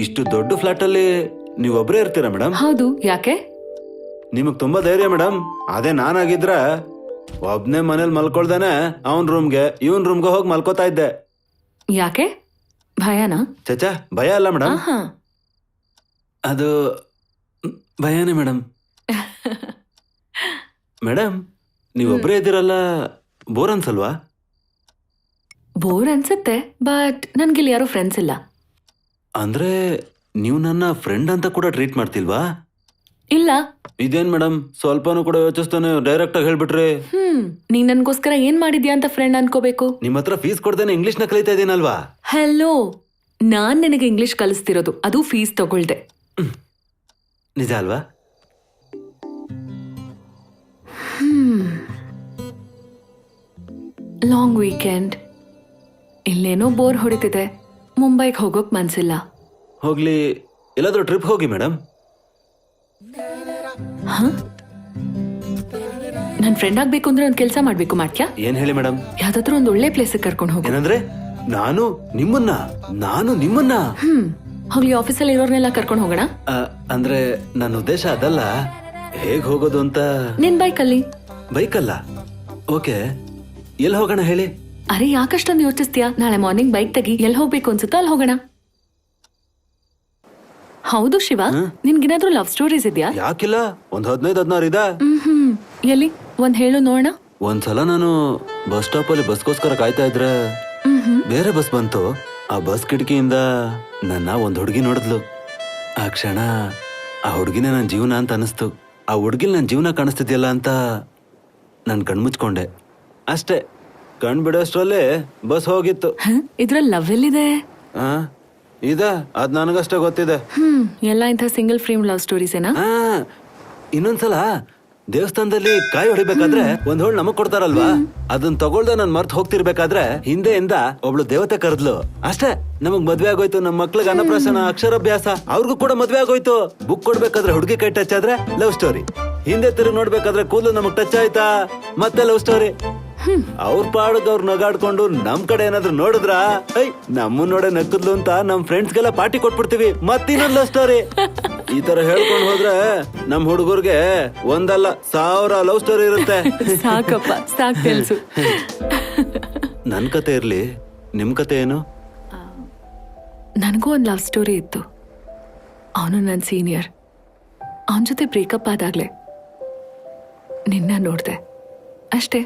ಇಷ್ಟು ದೊಡ್ಡ ಫ್ಲಾಟ್ ಅಲ್ಲಿ ನೀವು ಒಬ್ಬರೇ ಇರ್ತೀರಾ ಮೇಡಮ್? ಹೌದು, ಯಾಕೆ? ನಿಮಗ್ ತುಂಬಾ ಧೈರ್ಯ ಮೇಡಮ್. ಅದೇ ನಾನಾಗಿದ್ರ ಒಬ್ನೇ ಮನೇಲಿ ಮಲ್ಕೊಳ್ದೇನೆ ಅವನ್ ರೂಮ್ಗೆ ಇವನ್ ರೂಮ್ಗೆ ಹೋಗಿ ಮಲ್ಕೋತಾ ಇದ್ದೆ. ಯಾಕೆ? ಭಯನಾ? ಚಚಾ, ಭಯ ಅಲ್ಲ ಮೇಡಮ್. ಆಹಾ. ಅದು ಭಯನೇ ಮೇಡಮ್. ಮೇಡಮ್, ನೀವೊಬ್ಬರೇ ಇದ್ದೀರಲ್ಲ, ಬೋರ್ ಅನ್ಸಲ್ವಾ? ಬೋರ್ ಅನ್ಸುತ್ತೆ, ಬಟ್ ನನ್ಗಿಲ್ಲಿ ಯಾರು ಫ್ರೆಂಡ್ಸ್ ಇಲ್ಲ. ಅಂದ್ರೆ ನೀವು ನನ್ನ ಫ್ರೆಂಡ್ ಅಂತ ಕೂಡ ಟ್ರೀಟ್ ಮಾಡ್ತಿಲ್ವಾ? ಇಲ್ಲ. ಇದೇನ್ ಮೇಡಮ್, ಸ್ವಲ್ಪನೂ ಕೂಡ ಯೋಚಿಸ್ತಾನೆ ಡೈರೆಕ್ಟ್ ಆಗಿ ಹೇಳ್ಬಿಟ್ರಿ. ನೀನ್ ನನ್ಗೋಸ್ಕರ ಏನ್ ಮಾಡಿದ್ಯಾ ಅಂತ ಫ್ರೆಂಡ್ ಅನ್ಕೋಬೇಕು. ನಿಮ್ ಹತ್ರ ಫೀಸ್ ಕೊಡ್ದೇನೆ ಇಂಗ್ಲಿಷ್ ನ ಕಲಿತಾ ಇದೀನಲ್ವಾ? ಹಲೋ, ನಾನ್ ನಿನಗೆ ಇಂಗ್ಲಿಷ್ ಕಲಿಸ್ತಿರೋದು, ಅದು ಫೀಸ್ ತಗೊಳ್ದೆ. ನಿಜ ಅಲ್ವಾ? ಲಾಂಗ್ ವೀಕೆಂಡ್, ಇಲ್ಲೇನೋ ಬೋರ್ ಹೊಡಿತಿದೆ. ಮುಂಬೈಗೆ ಹೋಗೋಕ್ ಮನ್ಸಿಲ್ಲ. ಹೋಗ್ಲಿ, ಎಲ್ಲಾದ್ರೂ ಟ್ರಿಪ್ ಹೋಗಿ ಮೇಡಮ್. ನನ್ ಫ್ರೆಂಡ್ ಆಗ್ಬೇಕು ಅಂದ್ರೆ ಒಂದ್ ಕೆಲ್ಸ ಮಾಡ್ಬೇಕು, ಮಾಡ್ತ್ಯಾ? ಏನ್ ಹೇಳಿ ಮೇಡಮ್? ಯಾವ್ದಾದ್ರು ಒಂದ್ ಒಳ್ಳೆ ಪ್ಲೇಸ್ ಕರ್ಕೊಂಡು ಹೋಗು. ಏನಂದ್ರೆ ನಾನು ನಿಮ್ಮನ್ನ ಹೋಗ್ಲಿ, ಆಫೀಸಲ್ಲಿ ಇರೋರ್ನೆಲ್ಲ ಕರ್ಕೊಂಡು ಹೋಗೋಣ. ಅಂದ್ರೆ ನನ್ನ ಉದ್ದೇಶ ಅದಲ್ಲ. ಹೇಗ್ ಹೋಗೋದು ಅಂತ. ನಿನ್ ಬೈಕಲ್ಲಿ. ಬೈಕಲ್ಲ? ಓಕೆ, ಎಲ್ಲಿ ಹೋಗೋಣ ಹೇಳಿ? ಅರೆ, ಯಾಕಷ್ಟೊಂದು ಯೋಚಿಸ್ತೀಯಾ? ನಾಳೆ ಮಾರ್ನಿಂಗ್ ಬೈಕ್ ತೆಗಿ, ಎಲ್ಲಿ ಹೋಗ್ಬೇಕು ಅನ್ಸುತ್ತೋ ಅಲ್ಲಿ ಹೋಗೋಣ. ಹೌದು ಶಿವ, ನಿನ್ಗೇನಾದ್ರೂ ಲವ್ ಸ್ಟೋರೀಸ್ ಇದೆಯಾ? ಯಾಕಿಲ್ಲ, ಒಂದ್ 15-16 ಇದೆ. ಎಲ್ಲಿ ಒಂದ್ ಹೇಳು ನೋಡೋಣ. ಒಂದ್ಸಲ ನಾನು ಬಸ್ ಸ್ಟಾಪ್ ಅಲ್ಲಿ ಬಸ್ಗೋಸ್ಕರ ಕಾಯ್ತಾ ಇದ್ರೆ ಬೇರೆ ಬಸ್ ಬಂತು. ಆ ಬಸ್ ಕಿಟಕಿಯಿಂದ ನನ್ನ ಒಂದ್ ಹುಡುಗಿ ನೋಡಿದ್ಲು. ಆ ಕ್ಷಣ ಆ ಹುಡುಗಿನೇ ನನ್ ಜೀವನ ಅಂತ ಅನಿಸ್ತು. ಆ ಹುಡುಗಿಲ್ ನನ್ ಜೀವನ ಕಾಣಿಸ್ತಿದ್ಯಲ್ಲ ಅಂತ ನನ್ ಕಣ್ಮುಚ್ಕೊಂಡೆ ಅಷ್ಟೇ. ಕಣ್ ಬಿಡೋಷ್ಟ್ರಲ್ಲಿ ಬಸ್ ಹೋಗಿತ್ತು. ಇದ್ರಲ್ಲಿ ಲವ್ ಎಲ್ಲಿದೆ? ಇದೆ, ಅದ್ ನನಗಷ್ಟೇ ಗೊತ್ತಿದೆ. ಎಲ್ಲ ಇಂಥ ಸಿಂಗಲ್ ಫ್ರೇಮ್ ಲವ್ ಸ್ಟೋರೀಸ್ ಏನಾ? ಇನ್ನೊಂದ್ಸಲ ದೇವಸ್ಥಾನದಲ್ಲಿ ಕಾಯಿ ಹೊಡಿಬೇಕಾದ್ರೆ ಒಂದ್ ಹೋಳ್ ನಮಗ್ ಕೊಡ್ತಾರಲ್ವಾ, ಅದನ್ನ ತಗೊಳ್ದೆ ನಾನ್ ಮರ್ತ್ ಹೋಗ್ತಿರ್ಬೇಕಾದ್ರೆ ಹಿಂದೆಯಿಂದ ಒಬ್ಳು ದೇವತೆ ಕರೆದ್ಲು. ಅಷ್ಟೇ, ನಮಗ್ ಮದ್ವೆ ಆಗೋಯ್ತು. ನಮ್ ಮಕ್ಳಿಗೆ ಅನ್ನಪ್ರಾಶನ, ಅಕ್ಷರಾಭ್ಯಾಸ, ಅವ್ರಿಗೂ ಕೂಡ ಮದ್ವೆ ಆಗೋಯ್ತು. ಬುಕ್ ಕೊಡ್ಬೇಕಾದ್ರೆ ಹುಡುಗಿ ಕೈ ಟಚ್ ಆದ್ರೆ ಲವ್ ಸ್ಟೋರಿ, ಹಿಂದೆ ತಿರುಗಿ ನೋಡ್ಬೇಕಾದ್ರೆ ಕೂದಲು ನಮಗ್ ಟಚ್ ಆಯ್ತಾ ಮತ್ತೆ ಲವ್ ಸ್ಟೋರಿ. ಅವ್ರ ಪಾಡಕ್ ಅವ್ರು ನಗಾಡ್ಕೊಂಡು ನಮ್ ಕಡೆ ಏನಾದ್ರು ನೋಡಿದ್ರ ನಮ್ಮ ನೋಡೆ ನಕ್ಕದ್ಲು ಅಂತ ನಮ್ ಫ್ರೆಂಡ್ಸ್ಗೆಲ್ಲ ಪಾರ್ಟಿ ಕೊಟ್ಬಿಡ್ತೀವಿ. ಮತ್ತಿನ್ನೊಂದ್ ಲವ್ ಸ್ಟೋರಿ. ಈ ತರ ಹೇಳ್ಕೊಂಡು ಹೋದ್ರೆ ನಮ್ ಹುಡುಗರ್ಗೆ ಒಂದಲ್ಲ 1000 ಲವ್ ಸ್ಟೋರಿ ಇರುತ್ತೆ. ಸಾಕಪ್ಪ, ಸಾಕ್ తెలుసు. ನನ್ ಕತೆ ಇರ್ಲಿ, ನಿಮ್ ಕತೆ ಏನು? ನನಗೂ ಒಂದ್ ಲವ್ ಸ್ಟೋರಿ ಇತ್ತು. ಅವನು ನನ್ ಸೀನಿಯರ್. ಅವನ ಜೊತೆ ಬ್ರೇಕಪ್ ಆದಾಗ್ಲೆ ನಿನ್ನ ನೋಡ್ದೆ ಅಷ್ಟೇ.